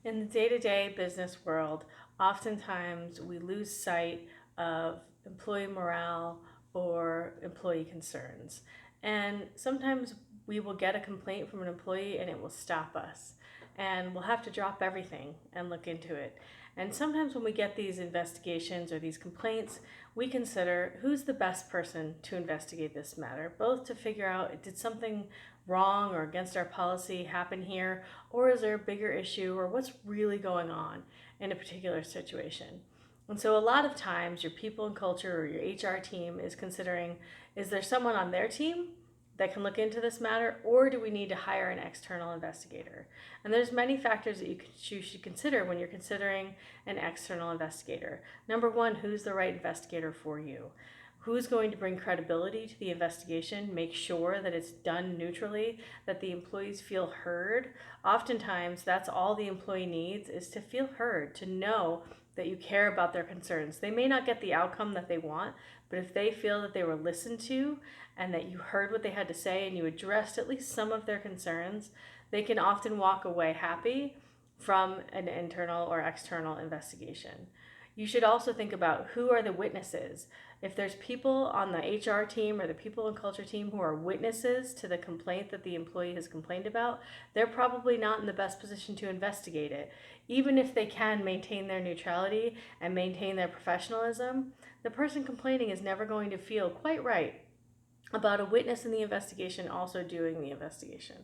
In the day-to-day business world, oftentimes we lose sight of employee morale or employee concerns. And sometimes we will get a complaint from an employee and it will stop us. And we'll have to drop everything and look into it. And sometimes when we get these investigations or these complaints, we consider who's the best person to investigate this matter, both to figure out did something wrong or against our policy happen here, or is there a bigger issue, or what's really going on in a particular situation. And so a lot of times your people and culture or your HR team is considering, is there someone on their team that can look into this matter, or do we need to hire an external investigator? And there's many factors that you should consider when you're considering an external investigator. Number one, who's the right investigator for you? Who's going to bring credibility to the investigation, make sure that it's done neutrally, that the employees feel heard. Oftentimes, that's all the employee needs, is to feel heard, to know that you care about their concerns. They may not get the outcome that they want, but if they feel that they were listened to and that you heard what they had to say and you addressed at least some of their concerns, they can often walk away happy from an internal or external investigation. You should also think about who are the witnesses. If there's people on the HR team or the people and culture team who are witnesses to the complaint that the employee has complained about, they're probably not in the best position to investigate it. Even if they can maintain their neutrality and maintain their professionalism, the person complaining is never going to feel quite right about a witness in the investigation also doing the investigation.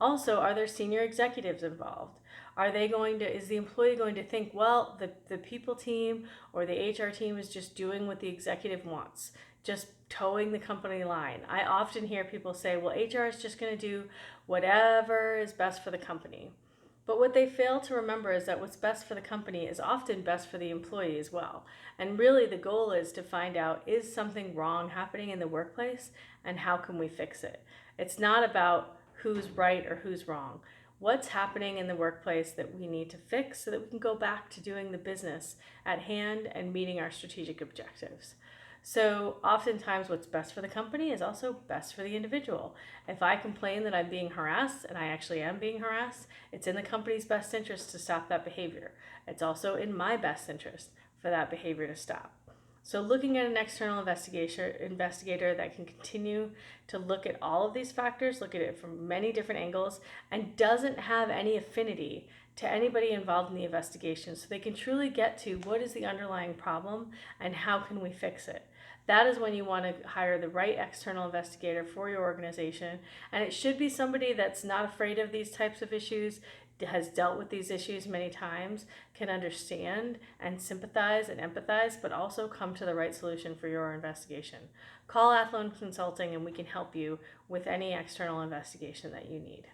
Also, are there senior executives involved? Is the employee going to think, well, the people team or the HR team is just doing what the executive wants, just towing the company line? I often hear people say, well, HR is just going to do whatever is best for the company. But what they fail to remember is that what's best for the company is often best for the employee as well. And really the goal is to find out, is something wrong happening in the workplace and how can we fix it? It's not about who's right or who's wrong. What's happening in the workplace that we need to fix so that we can go back to doing the business at hand and meeting our strategic objectives. So oftentimes what's best for the company is also best for the individual. If I complain that I'm being harassed, and I actually am being harassed, it's in the company's best interest to stop that behavior. It's also in my best interest for that behavior to stop. So looking at an external investigator that can continue to look at all of these factors, look at it from many different angles, and doesn't have any affinity to anybody involved in the investigation, so they can truly get to what is the underlying problem and how can we fix it. That is when you want to hire the right external investigator for your organization. And it should be somebody that's not afraid of these types of issues, has dealt with these issues many times, can understand and sympathize and empathize, but also come to the right solution for your investigation. Call Athlone Consulting and we can help you with any external investigation that you need.